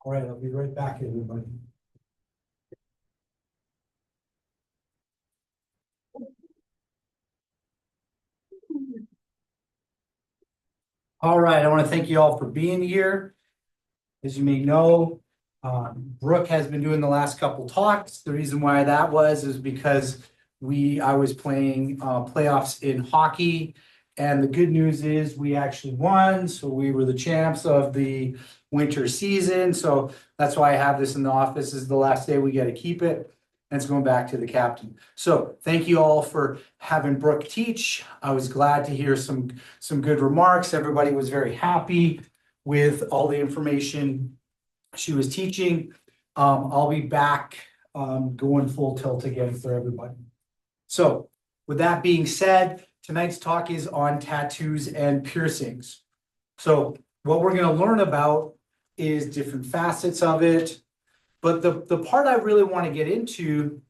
All right, I'll be right back, everybody. All right, I want to thank you all for being here. As you may know, Brooke has been doing the last couple talks. The reason why that is because I was playing playoffs in hockey, and the good news is we actually won, so we were the champs of the winter season. So that's why I have this in the office. This is the last day we get to keep it, and it's going back to the captain. So thank you all for having Brooke teach. I was glad to hear some good remarks. Everybody was very happy with all the information she was teaching. I'll be back going full tilt again for everybody. So with that being said, tonight's talk is on tattoos and piercings. So what we're going to learn about is different facets of it. But the part I really want to get into,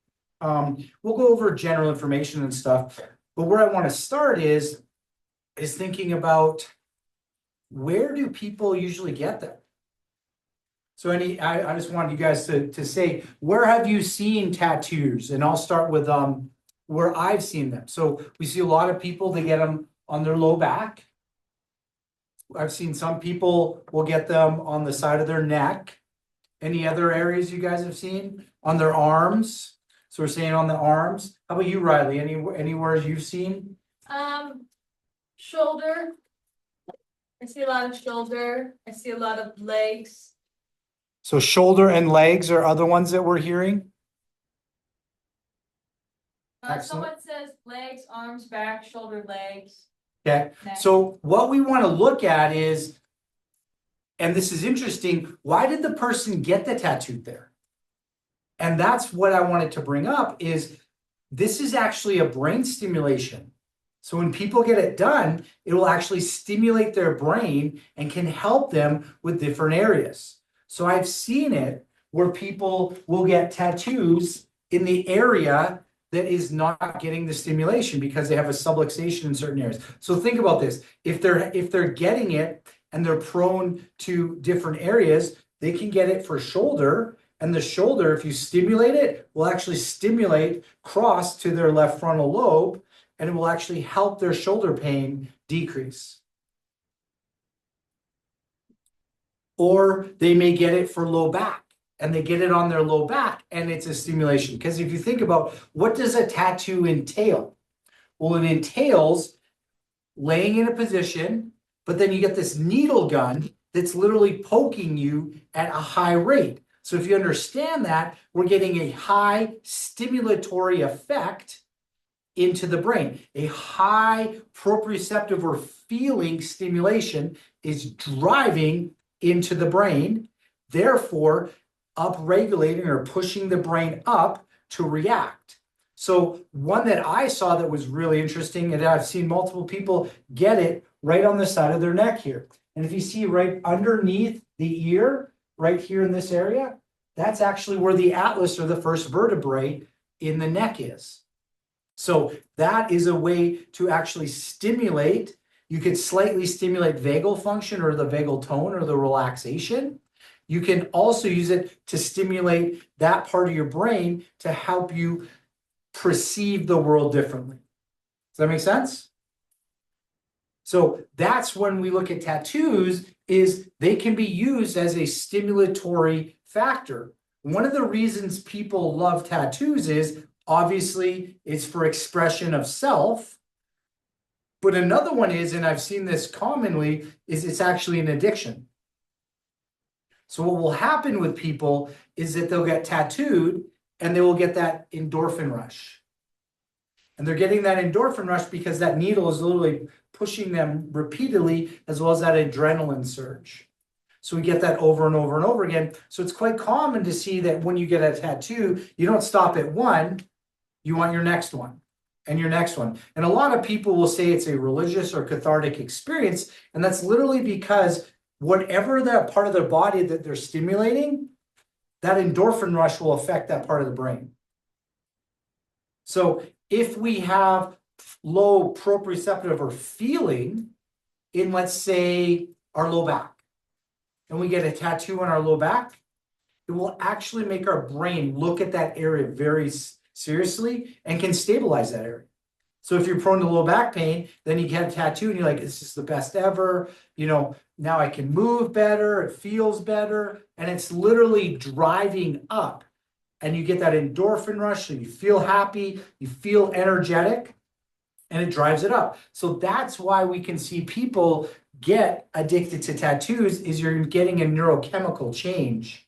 we'll go over general information and stuff. But where I want to start is thinking about, where do people usually get them? So I just wanted you guys to say, where have you seen tattoos? And I'll start with where I've seen them. So we see a lot of people, they get them on their low back. I've seen some people will get them on the side of their neck. Any other areas you guys have seen? On their arms. So we're saying on the arms. How about you, Riley? Anywhere you've seen? Shoulder. I see a lot of shoulder. I see a lot of legs. So shoulder and legs are other ones that we're hearing. Someone says legs, arms, back, shoulder, legs. Okay, neck. So what we want to look at is, and this is interesting, why did the person get the tattoo there? And that's what I wanted to bring up, is this is actually a brain stimulation. So when people get it done, it will actually stimulate their brain and can help them with different areas. So I've seen it where people will get tattoos in the area that is not getting the stimulation because they have a subluxation in certain areas. So think about this. If they're getting it and they're prone to different areas, they can get it for shoulder. And the shoulder, if you stimulate it, will actually stimulate cross to their left frontal lobe, and it will actually help their shoulder pain decrease. Or they may get it for low back, and they get it on their low back, and it's a stimulation. Because if you think about, what does a tattoo entail? Well, it entails laying in a position, but then you get this needle gun that's literally poking you at a high rate. So if you understand that, we're getting a high stimulatory effect into the brain. A high proprioceptive or feeling stimulation is driving into the brain, therefore upregulating or pushing the brain up to react. So one that I saw that was really interesting, and I've seen multiple people get it right on the side of their neck here. And if you see right underneath the ear, right here in this area, that's actually where the atlas, or the first vertebrae in the neck, is. So that is a way to actually stimulate. You could slightly stimulate vagal function, or the vagal tone, or the relaxation. You can also use it to stimulate that part of your brain to help you perceive the world differently. Does that make sense? So that's when we look at tattoos, is they can be used as a stimulatory factor. One of the reasons people love tattoos is, obviously, it's for expression of self. But another one is, and I've seen this commonly, is it's actually an addiction. So what will happen with people is that they'll get tattooed and they will get that endorphin rush. And they're getting that endorphin rush because that needle is literally pushing them repeatedly, as well as that adrenaline surge. So we get that over and over and over again. So it's quite common to see that when you get a tattoo, you don't stop at one, you want your next one and your next one. And a lot of people will say it's a religious or cathartic experience. And that's literally because whatever that part of their body that they're stimulating, that endorphin rush will affect that part of the brain. So if we have low proprioceptive or feeling in, let's say, our low back, and we get a tattoo on our low back, it will actually make our brain look at that area very seriously and can stabilize that area. So if you're prone to low back pain, then you get a tattoo and you're like, this is the best ever. You know, now I can move better. It feels better. And it's literally driving up. And you get that endorphin rush. So you feel happy, you feel energetic, and it drives it up. So that's why we can see people get addicted to tattoos, is you're getting a neurochemical change.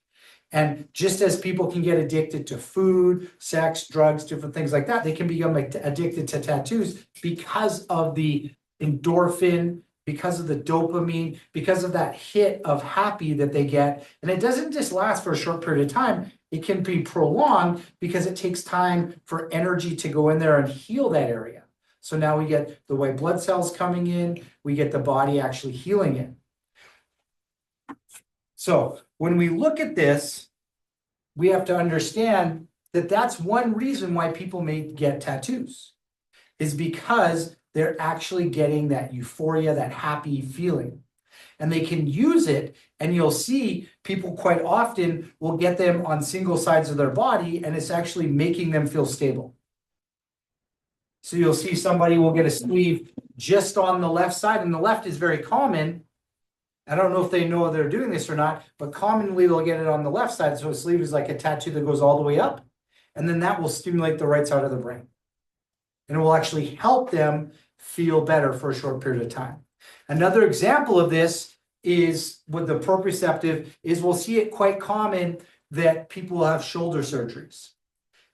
And just as people can get addicted to food, sex, drugs, different things like that, they can become addicted to tattoos because of the endorphin, because of the dopamine, because of that hit of happy that they get. And it doesn't just last for a short period of time. It can be prolonged because it takes time for energy to go in there and heal that area. So now we get the white blood cells coming in, we get the body actually healing it. So when we look at this, we have to understand that that's one reason why people may get tattoos, is because they're actually getting that euphoria, that happy feeling. And they can use it, and you'll see people quite often will get them on single sides of their body, and it's actually making them feel stable. So you'll see somebody will get a sleeve just on the left side, and the left is very common. I don't know if they know they're doing this or not, but commonly they'll get it on the left side. So a sleeve is like a tattoo that goes all the way up, and then that will stimulate the right side of the brain. And it will actually help them feel better for a short period of time. Another example of this is with the proprioceptive is we'll see it quite common that people will have shoulder surgeries.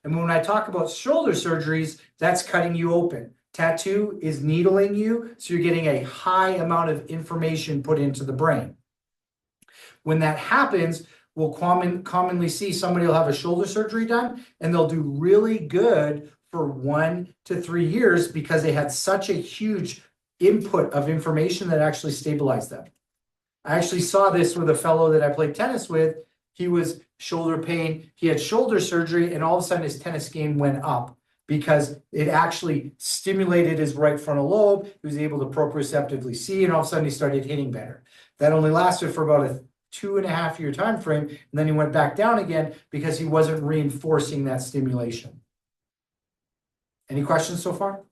And when I talk about shoulder surgeries, that's cutting you open. Tattoo is needling you, so you're getting a high amount of information put into the brain. When that happens, we'll commonly see somebody will have a shoulder surgery done, and they'll do really good for 1 to 3 years because they had such a huge input of information that actually stabilized them. I actually saw this with a fellow that I played tennis with. He was shoulder pain, he had shoulder surgery, and all of a sudden his tennis game went up because it actually stimulated his right frontal lobe. He was able to proprioceptively see, and all of a sudden he started hitting better. That only lasted for about a 2.5 year time frame, and then he went back down again because he wasn't reinforcing that stimulation. Any questions so far?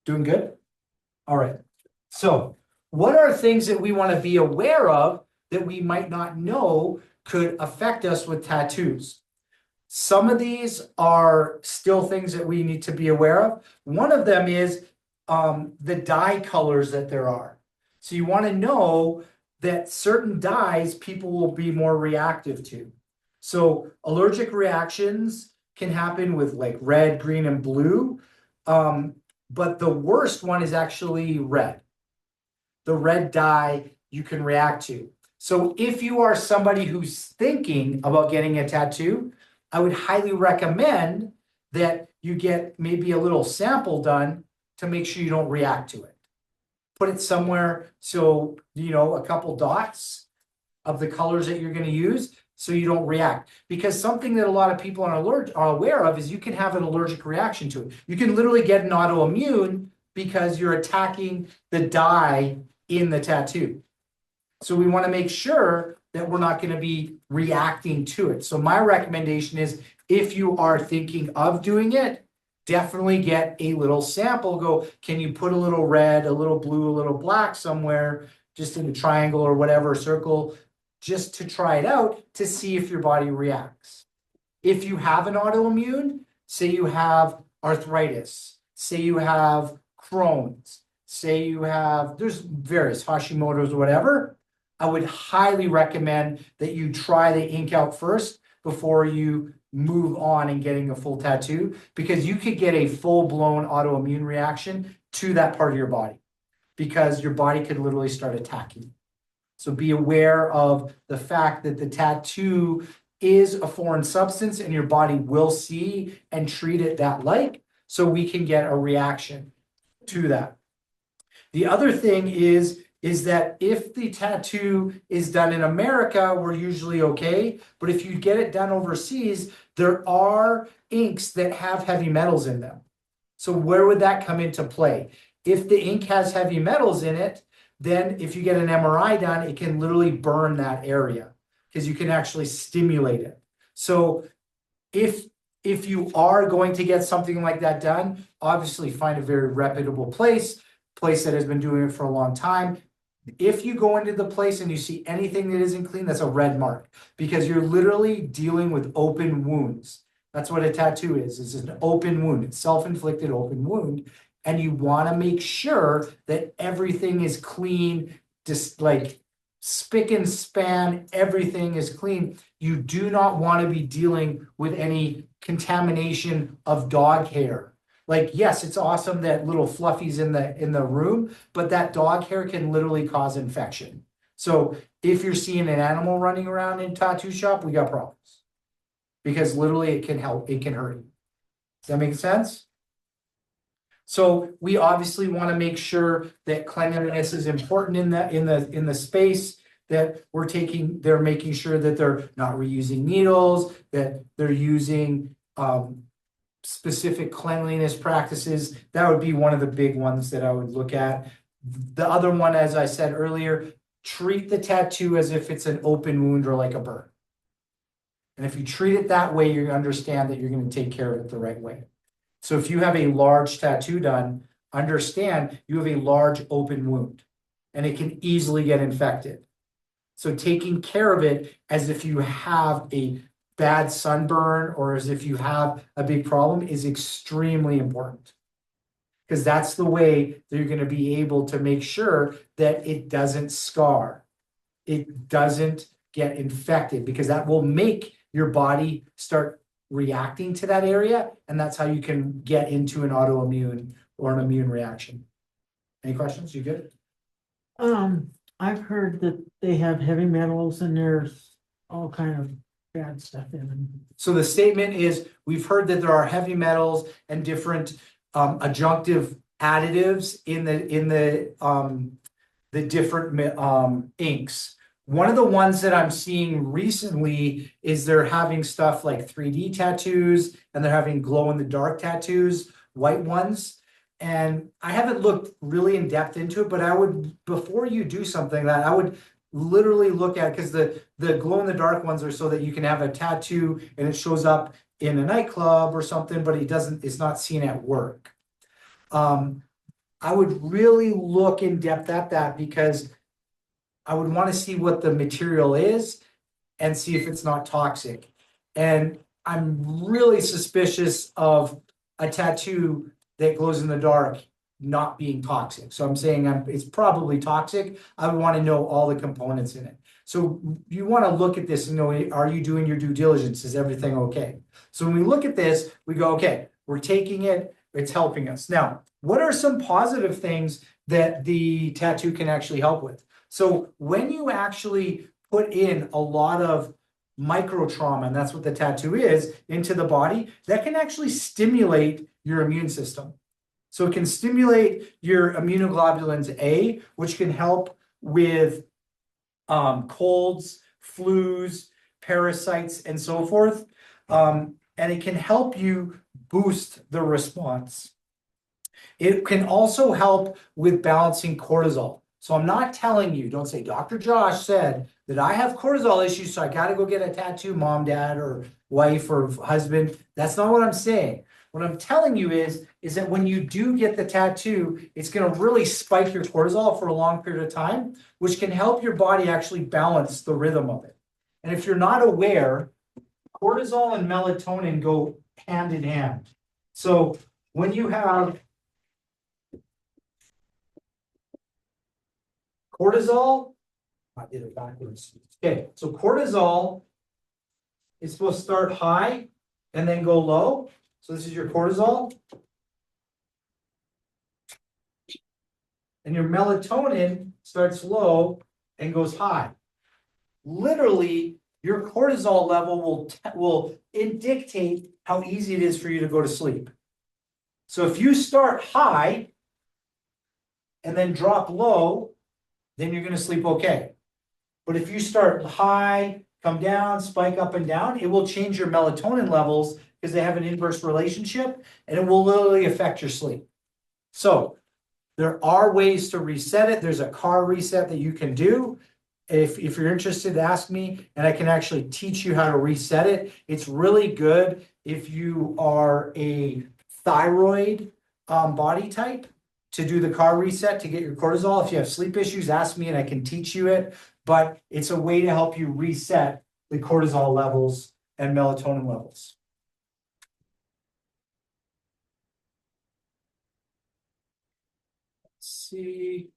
Doing good? All right. So what are things that we want to be aware of that we might not know could affect us with tattoos? Some of these are still things that we need to be aware of. One of them is the dye colors that there are. So you want to know that certain dyes people will be more reactive to. So allergic reactions can happen with like red, green, and blue. But the worst one is actually red. The red dye you can react to. So if you are somebody who's thinking about getting a tattoo, I would highly recommend that you get maybe a little sample done to make sure you don't react to it. Put it somewhere so, you know, a couple dots of the colors that you're going to use so you don't react. Because something that a lot of people are aware of is you can have an allergic reaction to it. You can literally get an autoimmune because you're attacking the dye in the tattoo. So we want to make sure that we're not going to be reacting to it. So my recommendation is if you are thinking of doing it, definitely get a little sample. Go, can you put a little red, a little blue, a little black somewhere, just in a triangle or whatever, circle, just to try it out to see if your body reacts. If you have an autoimmune, say you have arthritis, say you have Crohn's, say you have, there's various Hashimoto's or whatever, I would highly recommend that you try the ink out first before you move on and getting a full tattoo, because you could get a full-blown autoimmune reaction to that part of your body because your body could literally start attacking. So be aware of the fact that the tattoo is a foreign substance and your body will see and treat it that like, so we can get a reaction to that. The other thing is that if the tattoo is done in America, we're usually okay. But if you get it done overseas, there are inks that have heavy metals in them. So where would that come into play? If the ink has heavy metals in it, then if you get an MRI done, it can literally burn that area because you can actually stimulate it. So if you are going to get something like that done, obviously find a very reputable place that has been doing it for a long time. If you go into the place and you see anything that isn't clean, that's a red mark, because you're literally dealing with open wounds. That's what a tattoo is. It's an open wound. It's self-inflicted open wound. And you want to make sure that everything is clean, just like spick and span, everything is clean. You do not want to be dealing with any contamination of dog hair. Like, yes, it's awesome that little fluffies in the room, but that dog hair can literally cause infection. So if you're seeing an animal running around in tattoo shop, we got problems. Because literally it can hurt you. Does that make sense? So we obviously want to make sure that cleanliness is important in the space that they're making sure that they're not reusing needles, that they're using specific cleanliness practices. That would be one of the big ones that I would look at. The other one, as I said earlier, treat the tattoo as if it's an open wound or like a burn. And if you treat it that way, you understand that you're going to take care of it the right way. So if you have a large tattoo done, understand you have a large open wound and it can easily get infected. So taking care of it as if you have a bad sunburn or as if you have a big problem is extremely important. Because that's the way that you're going to be able to make sure that it doesn't scar. It doesn't get infected, because that will make your body start reacting to that area. And that's how you can get into an autoimmune or an immune reaction. Any questions? You good? I've heard that they have heavy metals and there's all kind of bad stuff in them. So the statement is, we've heard that there are heavy metals and different adjunctive additives in the different inks. One of the ones that I'm seeing recently is they're having stuff like 3D tattoos, and they're having glow in the dark tattoos, white ones. And I haven't looked really in depth into it, but I would, before you do something like that, I would literally look at, because the glow in the dark ones are so that you can have a tattoo and it shows up in a nightclub or something, but it's not seen at work. I would really look in depth at that, because I would want to see what the material is and see if it's not toxic. And I'm really suspicious of a tattoo that glows in the dark not being toxic. So I'm saying it's probably toxic. I would want to know all the components in it. So you want to look at this and know, are you doing your due diligence? Is everything okay? So when we look at this, we go, okay, we're taking it, it's helping us. Now, what are some positive things that the tattoo can actually help with? So when you actually put in a lot of micro trauma, and that's what the tattoo is, into the body, that can actually stimulate your immune system. So it can stimulate your immunoglobulins A, which can help with colds, flus, parasites, and so forth. And it can help you boost the response. It can also help with balancing cortisol. So I'm not telling you, don't say, Dr. Josh said that I have cortisol issues, so I got to go get a tattoo, mom, dad, or wife, or husband. That's not what I'm saying. What I'm telling you is that when you do get the tattoo, it's going to really spike your cortisol for a long period of time, which can help your body actually balance the rhythm of it. And if you're not aware, cortisol and melatonin go hand in hand. So when you have cortisol, I did it backwards. Okay, so cortisol is supposed to start high and then go low. So this is your cortisol. And your melatonin starts low and goes high. Literally, your cortisol level will dictate how easy it is for you to go to sleep. So if you start high and then drop low, then you're going to sleep okay. But if you start high, come down, spike up and down, it will change your melatonin levels, because they have an inverse relationship, and it will literally affect your sleep. So there are ways to reset it. There's a car reset that you can do. if you're interested, ask me, and I can actually teach you how to reset it. It's really good if you are a thyroid body type to do the car reset to get your cortisol. If you have sleep issues, ask me and I can teach you it. But it's a way to help you reset the cortisol levels and melatonin levels. Let's see.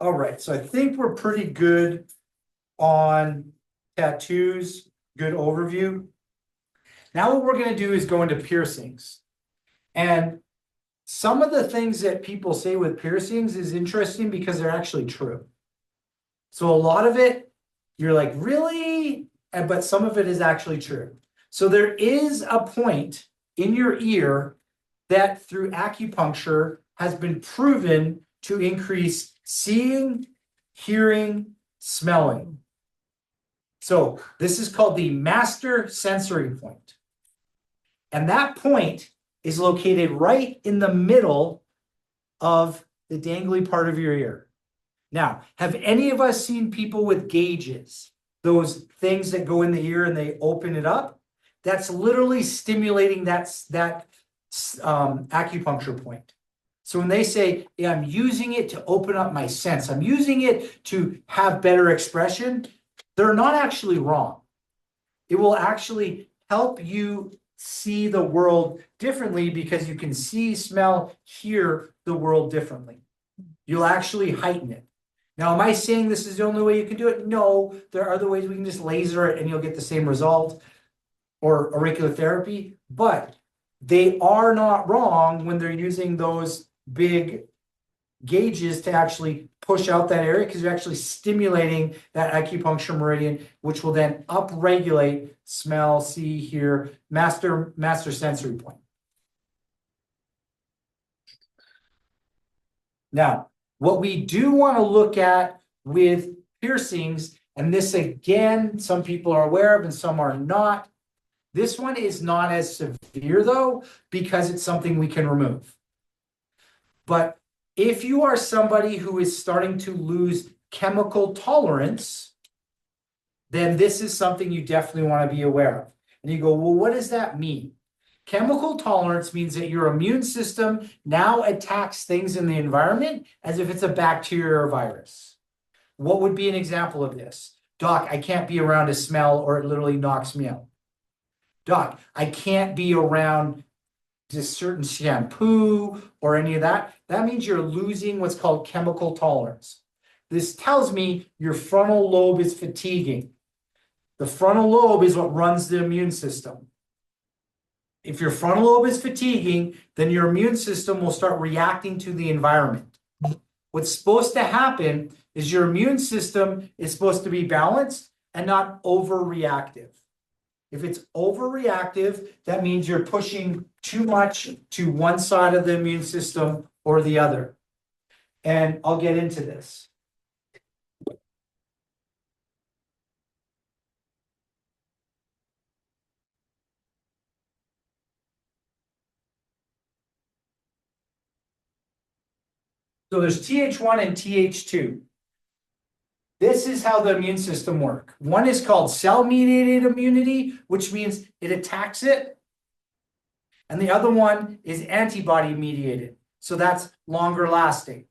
All right, so I think we're pretty good on tattoos, good overview. Now what we're going to do is go into piercings. And some of the things that people say with piercings is interesting because they're actually true. So a lot of it, you're like, really? But some of it is actually true. So there is a point in your ear that through acupuncture has been proven to increase seeing, hearing, smelling. So this is called the master sensory point. And that point is located right in the middle of the dangly part of your ear. Now, have any of us seen people with gauges? Those things that go in the ear and they open it up? That's literally stimulating that acupuncture point. So when they say, yeah, I'm using it to open up my sense, I'm using it to have better expression, they're not actually wrong. It will actually help you see the world differently because you can see, smell, hear the world differently. You'll actually heighten it. Now, am I saying this is the only way you can do it? No, there are other ways we can just laser it and you'll get the same result, or auricular therapy, but they are not wrong when they're using those big gauges to actually push out that area because you're actually stimulating that acupuncture meridian, which will then upregulate smell, see, hear, master sensory point. Now, what we do want to look at with piercings, and this again, some people are aware of and some are not. This one is not as severe though, because it's something we can remove. But if you are somebody who is starting to lose chemical tolerance, then this is something you definitely want to be aware of. And you go, well, what does that mean? Chemical tolerance means that your immune system now attacks things in the environment as if it's a bacteria or virus. What would be an example of this? Doc, I can't be around a smell or it literally knocks me out. Doc, I can't be around just certain shampoo or any of that. That means you're losing what's called chemical tolerance. This tells me your frontal lobe is fatiguing. The frontal lobe is what runs the immune system. If your frontal lobe is fatiguing, then your immune system will start reacting to the environment. What's supposed to happen is your immune system is supposed to be balanced and not overreactive. If it's overreactive, that means you're pushing too much to one side of the immune system or the other. And I'll get into this. So there's Th1 and Th2. This is how the immune system works. One is called cell-mediated immunity, which means it attacks it. And the other one is antibody-mediated. So that's longer lasting.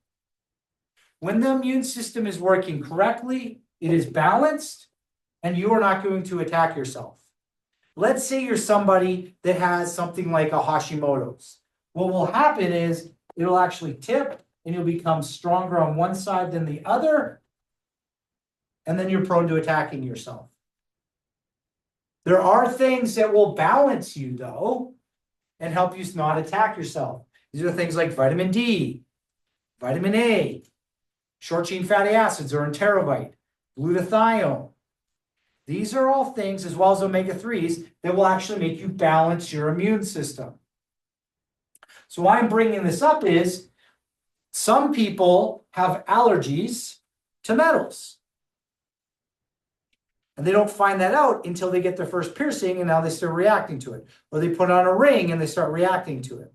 When the immune system is working correctly, it is balanced, and you are not going to attack yourself. Let's say you're somebody that has something like a Hashimoto's. What will happen is it'll actually tip, and you'll become stronger on one side than the other, and then you're prone to attacking yourself. There are things that will balance you, though, and help you not attack yourself. These are things like vitamin D, vitamin A, short chain fatty acids or enterovite, glutathione. These are all things, as well as omega-3s, that will actually make you balance your immune system. So why I'm bringing this up is some people have allergies to metals. And they don't find that out until they get their first piercing and now they start reacting to it. Or they put on a ring and they start reacting to it.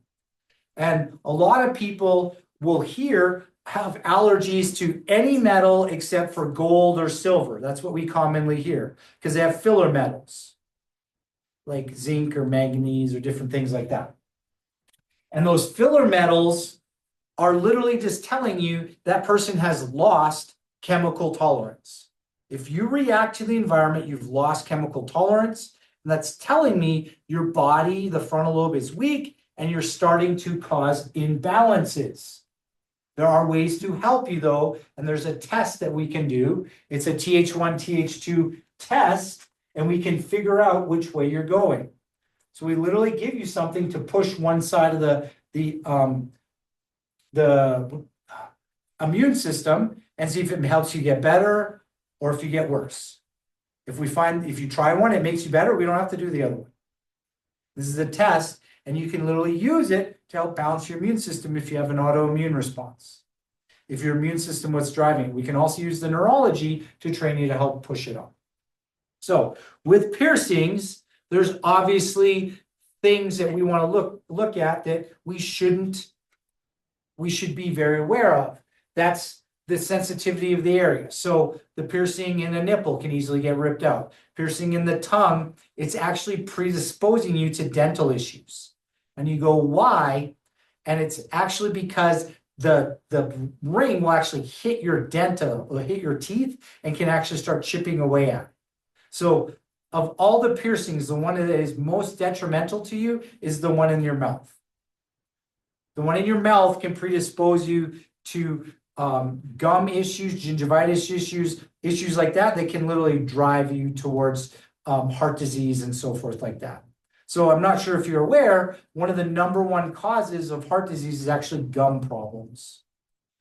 And a lot of people will hear, have allergies to any metal except for gold or silver. That's what we commonly hear, because they have filler metals, like zinc or manganese or different things like that. And those filler metals are literally just telling you that person has lost chemical tolerance. If you react to the environment, you've lost chemical tolerance, and that's telling me your body, the frontal lobe, is weak, and you're starting to cause imbalances. There are ways to help you though, and there's a test that we can do. It's a Th1, Th2 test, and we can figure out which way you're going. So we literally give you something to push one side of the immune system and see if it helps you get better or if you get worse. If you try one, it makes you better, we don't have to do the other one. This is a test, and you can literally use it to help balance your immune system if you have an autoimmune response. If your immune system, what's driving it. We can also use the neurology to train you to help push it up. So with piercings, there's obviously things that we want to look at that we should be very aware of. That's the sensitivity of the area. So the piercing in a nipple can easily get ripped out. Piercing in the tongue, it's actually predisposing you to dental issues. And you go, why? And it's actually because the ring will actually hit your dental, will hit your teeth, and can actually start chipping away at it. So of all the piercings, the one that is most detrimental to you is the one in your mouth. The one in your mouth can predispose you to gum issues, gingivitis issues like that. They can literally drive you towards heart disease and so forth like that. So I'm not sure if you're aware, one of the #1 causes of heart disease is actually gum problems.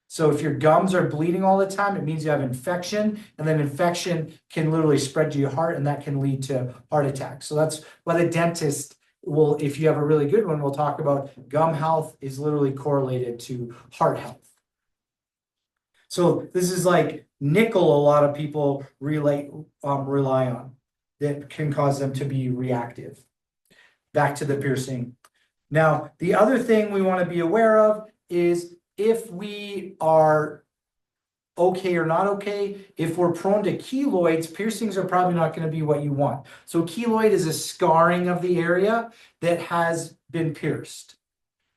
So if your gums are bleeding all the time, it means you have infection, and then infection can literally spread to your heart, and that can lead to heart attacks. So that's why the dentist will, if you have a really good one, we'll talk about gum health is literally correlated to heart health. So this is like nickel a lot of people rely on that can cause them to be reactive. Back to the piercing. Now, the other thing we want to be aware of is if we are okay or not okay. If we're prone to keloids, piercings are probably not going to be what you want. So keloid is a scarring of the area that has been pierced.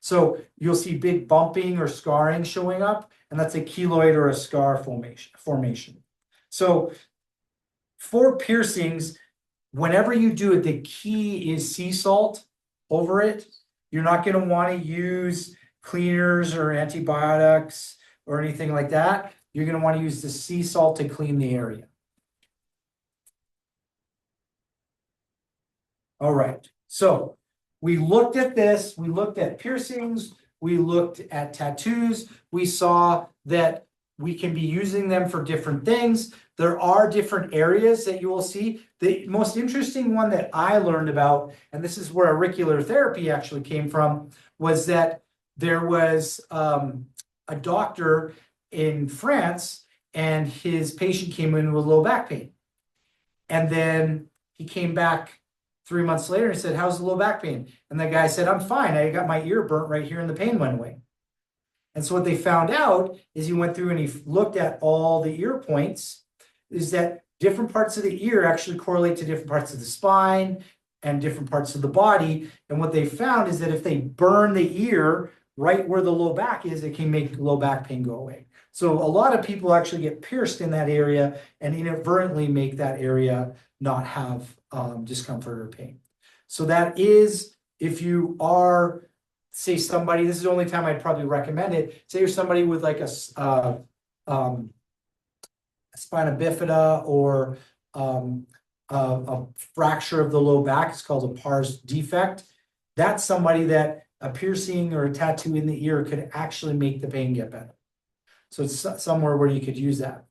So you'll see big bumping or scarring showing up, and that's a keloid or a scar formation. So for piercings, whenever you do it, the key is sea salt over it. You're not going to want to use cleaners or antibiotics or anything like that. You're going to want to use the sea salt to clean the area. All right, so we looked at this, we looked at piercings, we looked at tattoos, we saw that we can be using them for different things. There are different areas that you will see. The most interesting one that I learned about, and this is where auricular therapy actually came from, was that there was a doctor in France, and his patient came in with low back pain. And then he came back 3 months later and said, "How's the low back pain?" And the guy said, "I'm fine. I got my ear burnt right here and the pain went away." And so what they found out is he went through and he looked at all the ear points, is that different parts of the ear actually correlate to different parts of the spine and different parts of the body. And what they found is that if they burn the ear right where the low back is, it can make low back pain go away. So a lot of people actually get pierced in that area and inadvertently make that area not have discomfort or pain. So that is, if you are, say somebody, this is the only time I'd probably recommend it, say you're somebody with like a spina bifida or a fracture of the low back, it's called a pars defect. That's somebody that a piercing or a tattoo in the ear could actually make the pain get better. So it's somewhere where you could use that.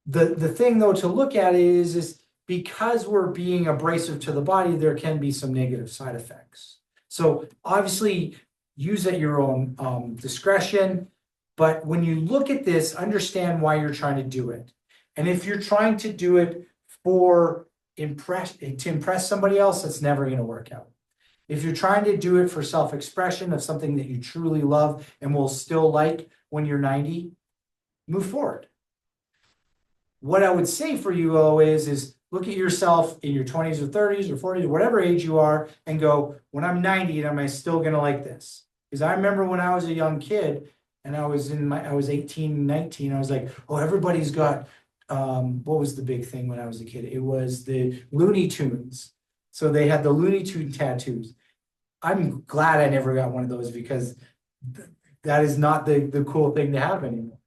The thing though to look at is because we're being abrasive to the body, there can be some negative side effects. So obviously use at your own discretion, but when you look at this, understand why you're trying to do it. And if you're trying to do it to impress somebody else, that's never going to work out. If you're trying to do it for self-expression of something that you truly love and will still like when you're 90, move forward. What I would say for you always is look at yourself in your 20s or 30s or 40s or whatever age you are and go, when I'm 90, am I still gonna like this? Because I remember when I was a young kid and I was 18, 19, I was like, oh, everybody's got what was the big thing when I was a kid? It was the Looney Tunes. So they had the Looney Tune tattoos. I'm glad I never got one of those because that is not the cool thing to have anymore.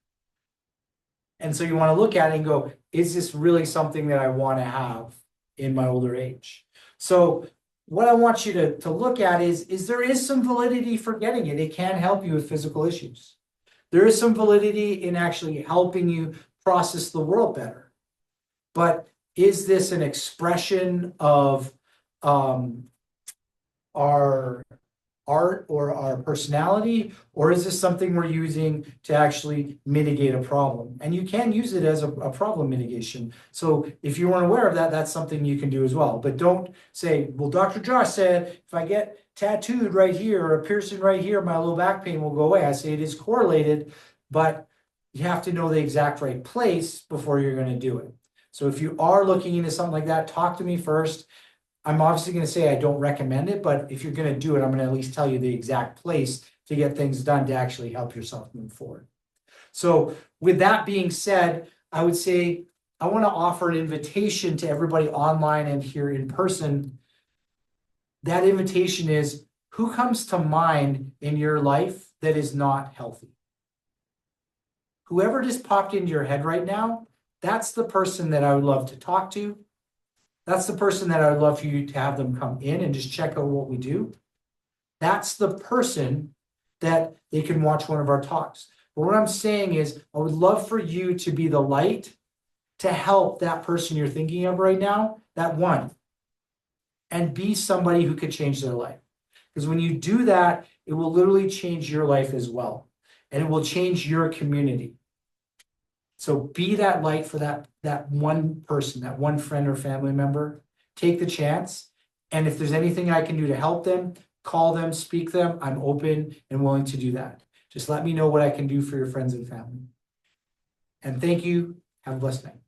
And so you want to look at it and go, is this really something that I want to have in my older age? So what I want you to look at is there is some validity for getting it. It can help you with physical issues. There is some validity in actually helping you process the world better. But is this an expression of our art or our personality, or is this something we're using to actually mitigate a problem? And you can use it as a problem mitigation. So if you weren't aware of that, that's something you can do as well. But don't say, well, Dr. Josh said, if I get tattooed right here or a piercing right here, my low back pain will go away. I say it is correlated, but you have to know the exact right place before you're going to do it. So if you are looking into something like that, talk to me first. I'm obviously going to say I don't recommend it, but if you're going to do it, I'm going to at least tell you the exact place to get things done to actually help yourself move forward. So with that being said, I would say I want to offer an invitation to everybody online and here in person. That invitation is, who comes to mind in your life that is not healthy? Whoever just popped into your head right now, that's the person that I would love to talk to. That's the person that I would love for you to have them come in and just check out what we do. That's the person that they can watch one of our talks. But what I'm saying is, I would love for you to be the light to help that person you're thinking of right now, that one, and be somebody who could change their life. Because when you do that, it will literally change your life as well. And it will change your community. So be that light for that one person, that one friend or family member. Take the chance. And if there's anything I can do to help them, call them, speak them. I'm open and willing to do that. Just let me know what I can do for your friends and family. And thank you. Have a blessed night.